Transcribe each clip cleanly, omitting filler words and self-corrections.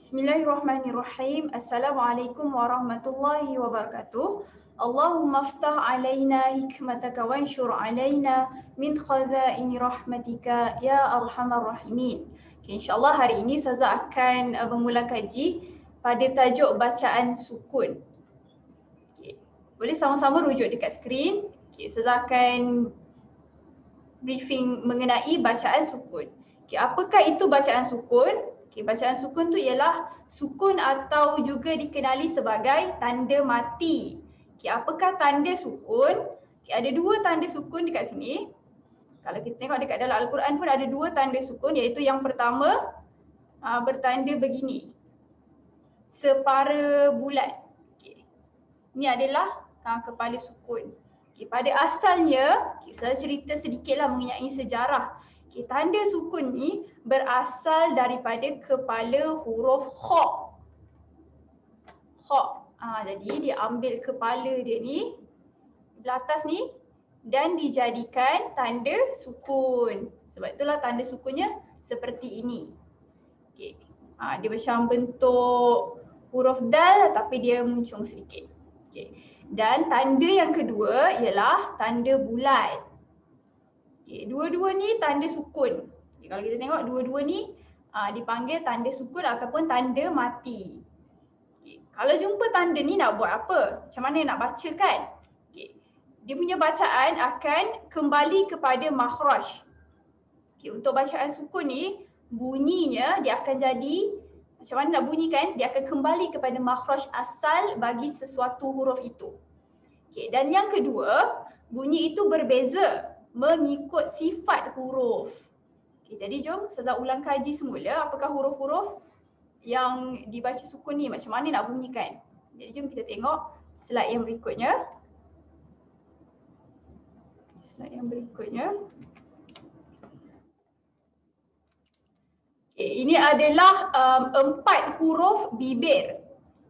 Bismillahirrahmanirrahim. Assalamualaikum warahmatullahi wabarakatuh. Allahumma aftah alaina hikmataka wanshur alaina min khazaini rahmatika ya arhamar rahimin. Okay, InsyaAllah hari ini Ustazah akan bermula kaji pada tajuk bacaan sukun. Okay. Boleh sama-sama rujuk dekat skrin. Okay, Ustazah akan briefing mengenai bacaan sukun. Okay, apakah itu bacaan sukun? Okay, bacaan sukun tu ialah sukun atau juga dikenali sebagai tanda mati. Okay, apakah tanda sukun? Okay, ada dua tanda sukun dekat sini. Kalau kita tengok dekat dalam Al-Quran pun ada dua tanda sukun, iaitu yang pertama bertanda begini. Separa bulat. Okay. Ini adalah kepala sukun. Okay, pada asalnya, saya cerita sedikitlah mengenai sejarah. Okay, tanda sukun ni berasal daripada kepala huruf kha. Kha. Jadi dia ambil kepala dia ni, belah atas ni, dan dijadikan tanda sukun. Sebab itulah tanda sukunnya seperti ini. Okay. Dia macam bentuk huruf dal tapi dia muncung sedikit. Okay. Dan tanda yang kedua ialah tanda bulat. Okay, dua-dua ni tanda sukun. Okay, kalau kita tengok dua-dua ni dipanggil tanda sukun ataupun tanda mati. Okay, kalau jumpa tanda ni nak buat apa? Macam mana nak baca kan? Okay, dia punya bacaan akan kembali kepada makhraj. Okay, untuk bacaan sukun ni bunyinya dia akan jadi macam mana nak bunyi kan? Dia akan kembali kepada makhraj asal bagi sesuatu huruf itu. Okay, dan yang kedua, bunyi itu berbeza mengikut sifat huruf. Okay, jadi jom Ustazah ulang kaji semula apakah huruf-huruf yang dibaca sukun ni, macam mana nak bunyikan. Jadi jom kita tengok slide yang berikutnya. Slide yang berikutnya. Okay, ini adalah 4 huruf bibir.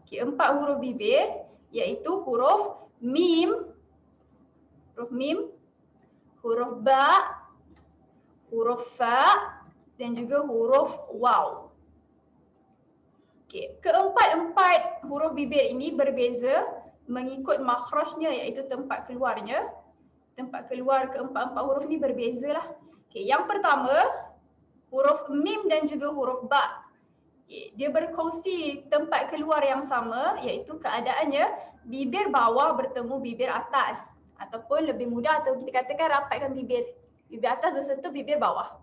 Okay, 4 huruf bibir iaitu huruf mim, huruf ba, huruf fa dan juga huruf waw. Okay, keempat-empat huruf bibir ini berbeza mengikut makhrajnya iaitu tempat keluarnya. Tempat keluar keempat-empat huruf ni berbezalah. Okay, yang pertama huruf mim dan juga huruf ba. Okay, dia berkongsi tempat keluar yang sama iaitu keadaannya bibir bawah bertemu bibir atas. Ataupun lebih mudah atau kita katakan rapatkan bibir. Bibir atas bersentuh bibir bawah.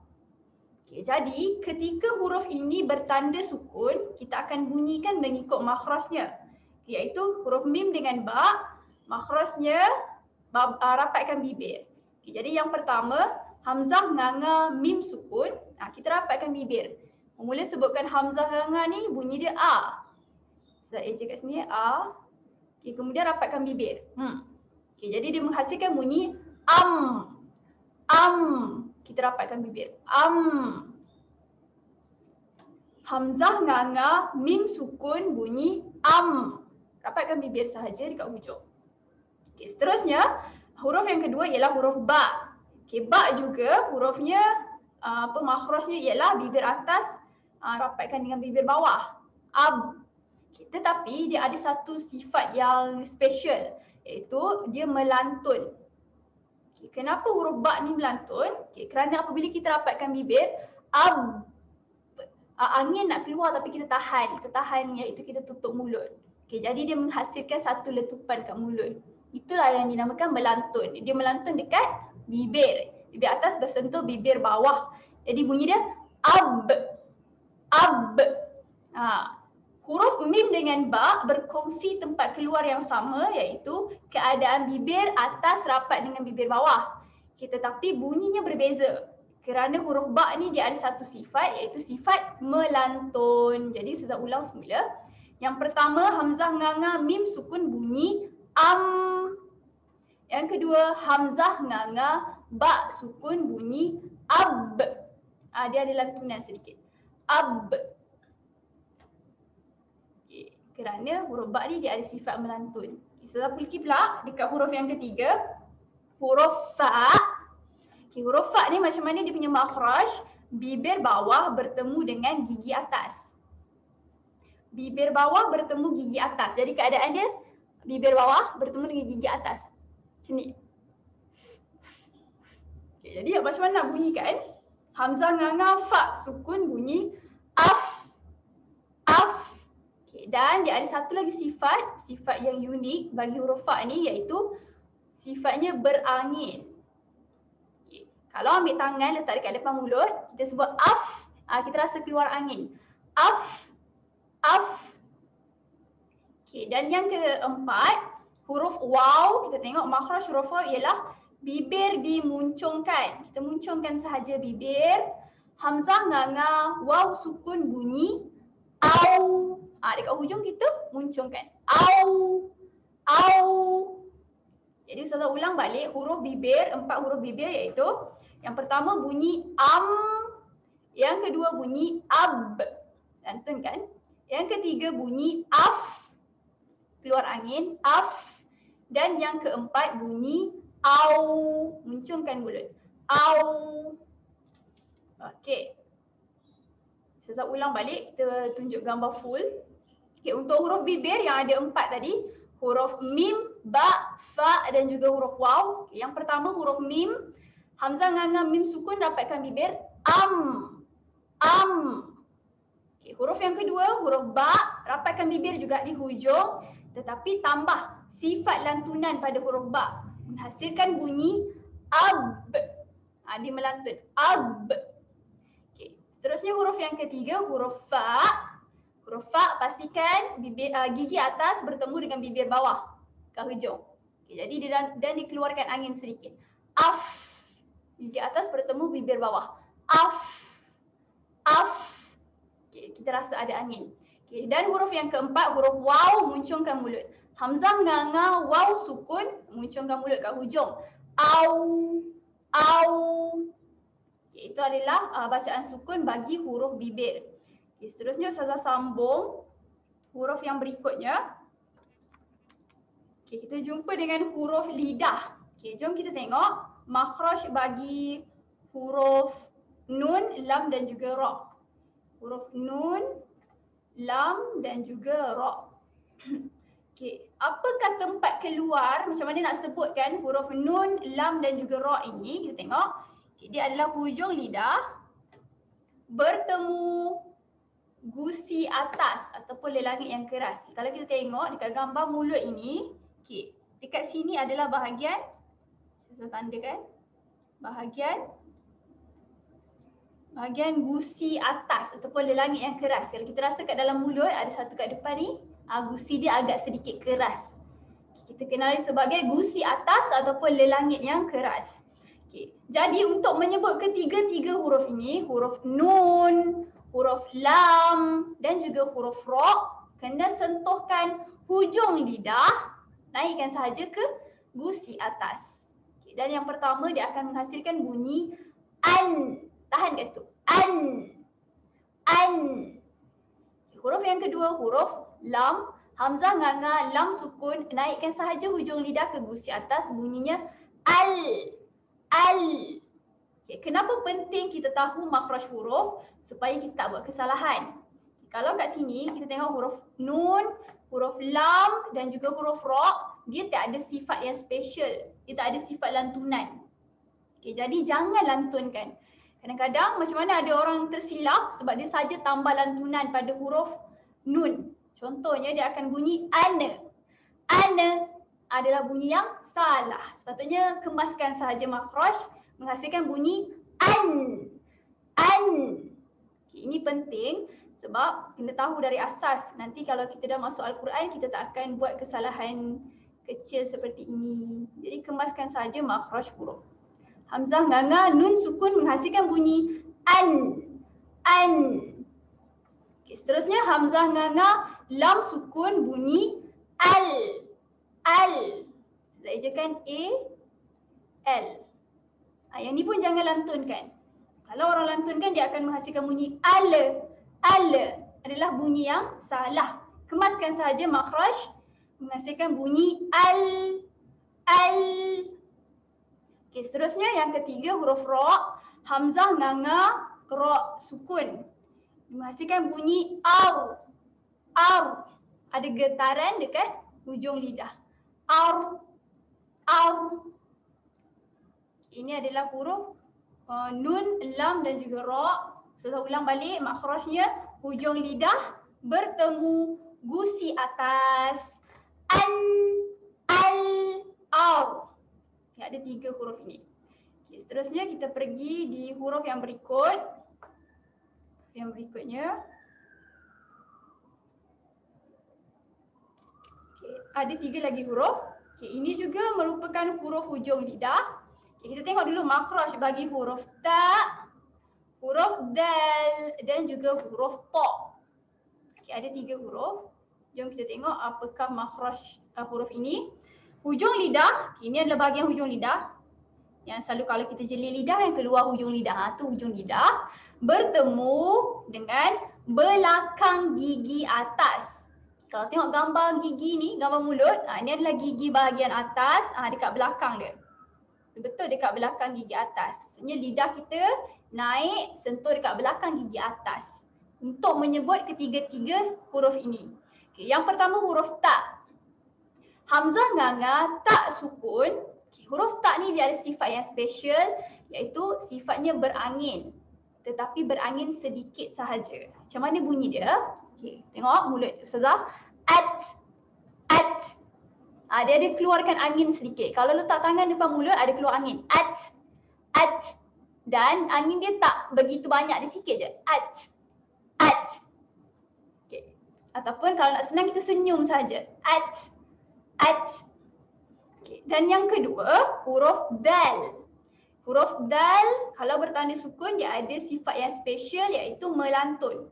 Okay, jadi ketika huruf ini bertanda sukun, kita akan bunyikan mengikut makhrajnya. Iaitu huruf mim dengan ba, makhrajnya rapatkan bibir. Okay, jadi yang pertama, hamzah nganga mim sukun, kita rapatkan bibir. Mula sebutkan hamzah nganga ni bunyi dia a. Saya eja kat sini a. Okay, kemudian rapatkan bibir. Okay, jadi dia menghasilkan bunyi am. Kita rapatkan bibir. Hamzah nganga mim sukun bunyi am. Rapatkan bibir sahaja dekat hujung. Okay, seterusnya huruf yang kedua ialah huruf ba. Okay, ba juga hurufnya makhrajnya ialah bibir atas rapatkan dengan bibir bawah. Ab. Okay, tetapi dia ada satu sifat yang special iaitu dia melantun. Okay, kenapa huruf ba ni melantun? Okay, kerana apabila kita rapatkan bibir, angin nak keluar tapi kita tahan. Kita tahan iaitu kita tutup mulut. Okay, jadi dia menghasilkan satu letupan kat mulut. Itulah yang dinamakan melantun. Dia melantun dekat bibir. Bibir atas bersentuh bibir bawah. Jadi bunyi dia ab. Huruf mim dengan ba berkongsi tempat keluar yang sama iaitu keadaan bibir atas rapat dengan bibir bawah. Tetapi bunyinya berbeza. Kerana huruf ba ni dia ada satu sifat iaitu sifat melantun. Jadi saya ulang semula. Yang pertama hamzah nganga mim sukun bunyi am. Yang kedua hamzah nganga ba sukun bunyi ab. Dia ada lantunan sedikit. Ab. Kerana huruf ba ni dia ada sifat melantun. Saya pergi pula dekat huruf yang ketiga, huruf fa. Okay, huruf fa ni macam mana dia punya makhraj? Bibir bawah bertemu dengan gigi atas. bibir bawah bertemu gigi atas. Jadi keadaan dia bibir bawah bertemu dengan gigi atas. Macam ni. Okay, jadi macam mana nak bunyi kan? Hamzah nganga fa sukun bunyi af. Af. Okay, dan dia ada satu lagi sifat yang unik bagi huruf fa ni, iaitu sifatnya berangin. Okay. Kalau ambil tangan letak dekat depan mulut, kita sebut af, kita rasa keluar angin. Af. Af. Okay, dan yang keempat, huruf waw, kita tengok makhraj huruf waw ialah bibir dimuncungkan. Kita muncungkan sahaja bibir. Hamzah nganga, waw sukun bunyi au. Dekat hujung kita muncungkan. Au. Au. Jadi Ustazah ulang balik huruf bibir, 4 huruf bibir, iaitu yang pertama bunyi am, yang kedua bunyi ab. Lantun kan? Yang ketiga bunyi af. Keluar angin, af. Dan yang keempat bunyi au. Muncungkan mulut. Au. Okey. Saya ulang balik, kita tunjuk gambar full. Okey, untuk huruf bibir yang ada 4 tadi, huruf mim, ba, fa dan juga huruf waw. Okay, yang pertama huruf mim, hamzah nganga mim sukun dapatkan bibir am. Am. Okay, huruf yang kedua, huruf ba, rapatkan bibir juga di hujung, tetapi tambah sifat lantunan pada huruf ba, menghasilkan bunyi ab. Dia melantun, ab. Okay. Seterusnya huruf yang ketiga, huruf fa. Huruf fa pastikan bibir, gigi atas bertemu dengan bibir bawah ke hujung. Okay, jadi dan dikeluarkan angin sedikit. Af. Gigi atas bertemu bibir bawah. Af. Af. Okay, kita rasa ada angin. Okay, dan huruf yang keempat, huruf waw, muncungkan mulut. Hamzah nganga waw sukun, muncungkan mulut kat hujung. Au. Au. Okay, itu adalah bacaan sukun bagi huruf bibir. Okay, seterusnya Ustazah sambung huruf yang berikutnya. Okay, kita jumpa dengan huruf lidah. Okay, jom kita tengok makhraj bagi huruf nun, lam dan juga ra. Huruf nun, lam dan juga ra. Okay, apakah tempat keluar, macam mana nak sebutkan huruf nun, lam dan juga ra ini? Kita tengok. Okay, dia adalah hujung lidah bertemu gusi atas ataupun lelangit yang keras. Kalau kita tengok dekat gambar mulut ini, okay, dekat sini adalah bahagian, saya tandakan, bahagian gusi atas ataupun lelangit yang keras. Kalau kita rasa kat dalam mulut ada satu kat depan ni, gusi dia agak sedikit keras. Kita kenali sebagai gusi atas ataupun lelangit yang keras. Okay. Jadi untuk menyebut ketiga-tiga huruf ini, huruf nun, huruf lam dan juga huruf ra, kena sentuhkan hujung lidah, naikkan sahaja ke gusi atas. Okay. Dan yang pertama dia akan menghasilkan bunyi an. Tahan kat situ. An. An. Okay. Huruf yang kedua, huruf lam. Hamzah nganga, lam sukun, naikkan sahaja hujung lidah ke gusi atas, bunyinya al. Al. Okay. Kenapa penting kita tahu makhraj huruf? Supaya kita tak buat kesalahan. Kalau kat sini kita tengok huruf nun, huruf lam dan juga huruf ra, dia tak ada sifat yang special. Dia tak ada sifat lantunan. Okay, jadi jangan lantunkan. Kadang-kadang macam mana ada orang tersilap sebab dia saja tambah lantunan pada huruf nun. Contohnya dia akan bunyi ana. Ana adalah bunyi yang salah. Sepatutnya kemaskan sahaja makhraj, menghasilkan bunyi an. An. Ini penting sebab kena tahu dari asas. Nanti kalau kita dah masuk Al-Quran, kita tak akan buat kesalahan kecil seperti ini. Jadi kemaskan saja makhraj huruf. Hamzah nganga, nun sukun menghasilkan bunyi an. An. Okay, seterusnya hamzah nganga, lam sukun bunyi al. Al. Saya ejakan A, L. Yang ni pun jangan lantunkan. Kalau orang lantunkan dia akan menghasilkan bunyi ala. Ala adalah bunyi yang salah. Kemaskan sahaja makhraj, menghasilkan bunyi al. Al. Okey, seterusnya yang ketiga huruf ra. Hamzah nganga, ra sukun, menghasilkan bunyi au. ar. Ada getaran dekat hujung lidah. Ar, ar. Ini adalah huruf nun, lam dan juga ra. Setelah ulang balik makhrajnya, hujung lidah bertemu gusi atas. An, al, ar. Okay, ada 3 huruf ini. Okay, seterusnya kita pergi di huruf yang berikut. Yang berikutnya. Okay, ada 3 lagi huruf. Okay, ini juga merupakan huruf hujung lidah. Okay, kita tengok dulu makhraj bagi huruf ta, huruf dal dan juga huruf ta. Okay, ada 3 huruf. Jom kita tengok apakah makhraj huruf ini. Hujung lidah, ini adalah bahagian hujung lidah. Yang selalu kalau kita jeli lidah yang keluar hujung lidah, tu hujung lidah bertemu dengan belakang gigi atas. Kalau tengok gambar gigi ni, gambar mulut, ini adalah gigi bahagian atas dekat belakang dia. Betul dekat belakang gigi atas. Maksudnya lidah kita naik sentuh dekat belakang gigi atas untuk menyebut ketiga-tiga huruf ini. Okay, yang pertama huruf ta. Hamzah nganga tak sukun. Okay, huruf ta ni dia ada sifat yang special iaitu sifatnya berangin. Tetapi berangin sedikit sahaja. Macam mana bunyi dia? Okay, tengok mulut Ustazah. At, at. Dia ada keluarkan angin sedikit. Kalau letak tangan depan mulut ada keluar angin. At, at. Dan angin dia tak begitu banyak, dia sikit je. At, at. Okay. Ataupun kalau nak senang kita senyum saja. At, at. Okay. Dan yang kedua huruf dal. Huruf dal kalau bertanda sukun dia ada sifat yang special iaitu melantun.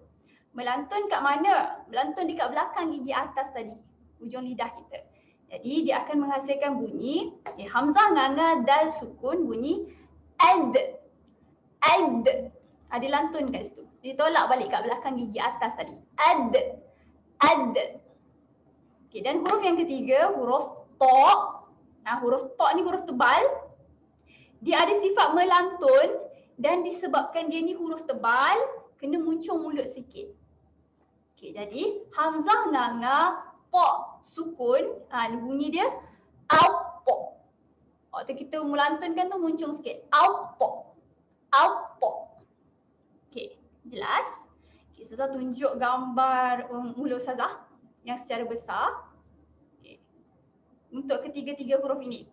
Melantun kat mana? Melantun dekat belakang gigi atas tadi, hujung lidah kita. Jadi dia akan menghasilkan bunyi hamzah nganga dal sukun bunyi ad. Ad. Ada lantun kat situ. Ditolak balik kat belakang gigi atas tadi. Ad. Ad. Okay, dan huruf yang ketiga huruf ta. Huruf ta ni huruf tebal. Dia ada sifat melantun dan disebabkan dia ni huruf tebal, kena muncung mulut sikit. Okay, jadi hamzah nganga ta sukun, bunyi dia au-ta. Waktu kita melantunkan tu muncung sikit. Au-ta. Au-ta. Okay, jelas? Okay, Ustazah tunjuk gambar mulut Ustazah yang secara besar. Okay. Untuk ketiga-tiga huruf ini.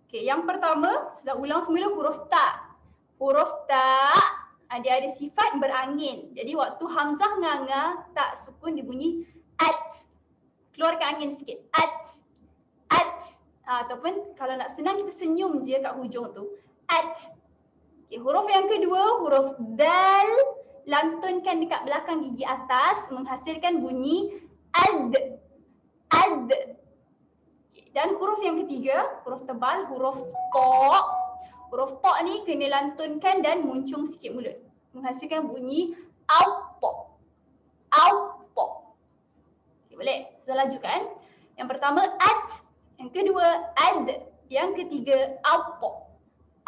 Okay, yang pertama, Ustazah ulang semula huruf ta. Huruf ta dia ada sifat berangin. Jadi waktu hamzah nganga tak sukun dibunyi at. Keluarkan angin sikit. At. At. Ataupun kalau nak senang kita senyum je kat hujung tu. At. Okay, huruf yang kedua, huruf dal. Lantunkan dekat belakang gigi atas menghasilkan bunyi ad. Ad. Okay, dan huruf yang ketiga, huruf tebal, huruf ta. Huruf ta ni kena lantunkan dan muncung sikit mulut. Menghasilkan bunyi au-ta. Au-ta. Okay, boleh? Saya lajukan. Yang pertama at, yang kedua ad, yang ketiga au-ta.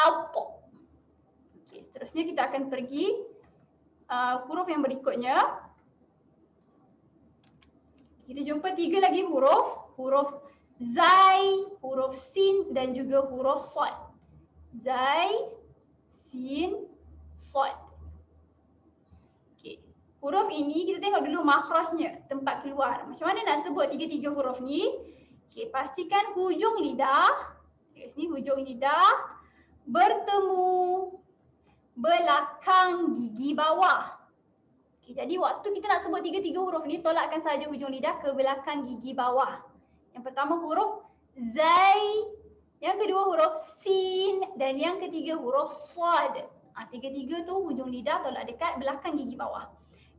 Au-ta. Okay, seterusnya kita akan pergi huruf yang berikutnya. Kita jumpa 3 lagi huruf. Huruf zai, huruf sin dan juga huruf sad. Zai, sin, sad. Okay. Huruf ini kita tengok dulu makhrajnya, tempat keluar. Macam mana nak sebut 3-3 huruf ni? Okay, pastikan hujung lidah, okay, sini hujung lidah bertemu belakang gigi bawah. Okay, jadi waktu kita nak sebut 3-3 huruf ni, tolakkan saja hujung lidah ke belakang gigi bawah. Yang pertama huruf zai, yang kedua huruf sin dan yang ketiga huruf sad. 3-3 tu hujung lidah tolak dekat belakang gigi bawah.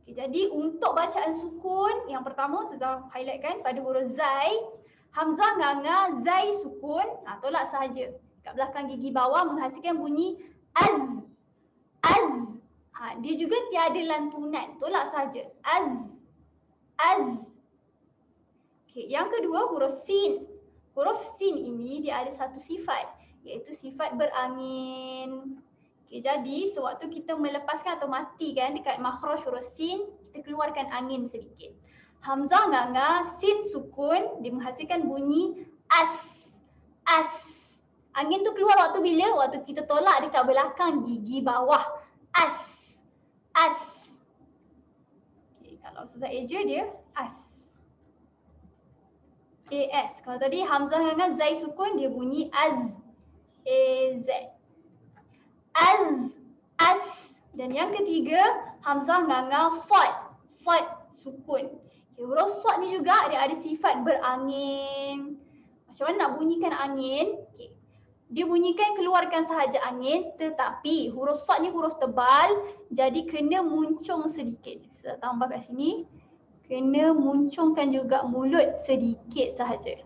Okay, jadi untuk bacaan sukun, yang pertama saya highlightkan pada huruf zai, hamzah nganga zai sukun, tolak sahaja kat belakang gigi bawah menghasilkan bunyi az. Az. Dia juga tiada lantunan, tolak sahaja. Az. Az. Okay, yang kedua huruf sin. Huruf sin ini dia ada satu sifat, iaitu sifat berangin. Okay, jadi sewaktu kita melepaskan atau matikan dekat makhraj huruf sin, kita keluarkan angin sedikit. Hamzah nganga, sin sukun, dia menghasilkan bunyi as. As. Angin tu keluar waktu bila? Waktu kita tolak dekat belakang gigi bawah. As. As. Okay, kalau Ustazah Eja dia as. AS. Kalau tadi Hamzah nganga, zai sukun, dia bunyi az. AZ. Az. As. Dan yang ketiga, Hamzah nganga, sod. Sod sukun. Okay, huruf sod ni juga dia ada sifat berangin. Macam mana nak bunyikan angin? Okay. Dia bunyikan keluarkan sahaja angin, tetapi huruf sod ni huruf tebal, jadi kena muncung sedikit. Saya tambah kat sini. Kena muncungkan juga mulut sedikit sahaja.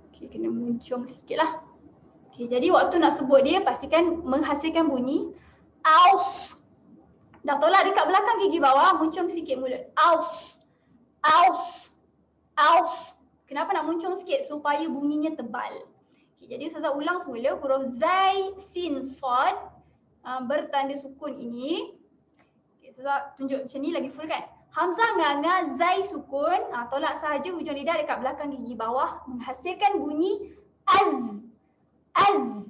Okay, kena muncung sikit lah. Okay, jadi waktu nak sebut dia, pastikan menghasilkan bunyi aus. Dah tolak dekat belakang gigi bawah, muncung sikit mulut. Aus. Aus. Aus. Kenapa nak muncung sikit? Supaya bunyinya tebal. Okay, jadi Ustazah ulang semula, huruf zai, sin, sod bertanda sukun ini. Okay, Ustazah tunjuk macam ni lagi full kan? Hamzah nganga, zai sukun, tolak sahaja hujung lidah dekat belakang gigi bawah, menghasilkan bunyi az. Az.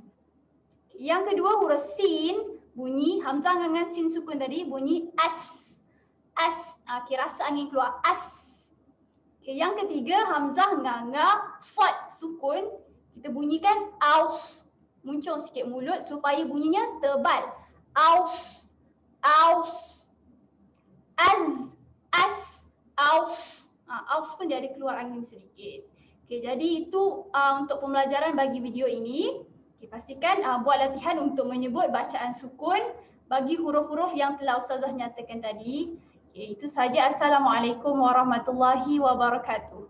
Okay, yang kedua huruf sin, bunyi Hamzah nganga, sin sukun tadi, bunyi as. As. Okay, rasa angin keluar. As. Okay, yang ketiga Hamzah nganga, sod sukun, kita bunyikan aus. Muncung sikit mulut supaya bunyinya tebal. Aus. Aus. Az. As. Aus. Aus pun dia ada keluar angin sedikit. Okay, jadi itu untuk pembelajaran bagi video ini. Okay, pastikan buat latihan untuk menyebut bacaan sukun bagi huruf-huruf yang telah Ustazah nyatakan tadi. Okay, itu sahaja. Assalamualaikum warahmatullahi wabarakatuh.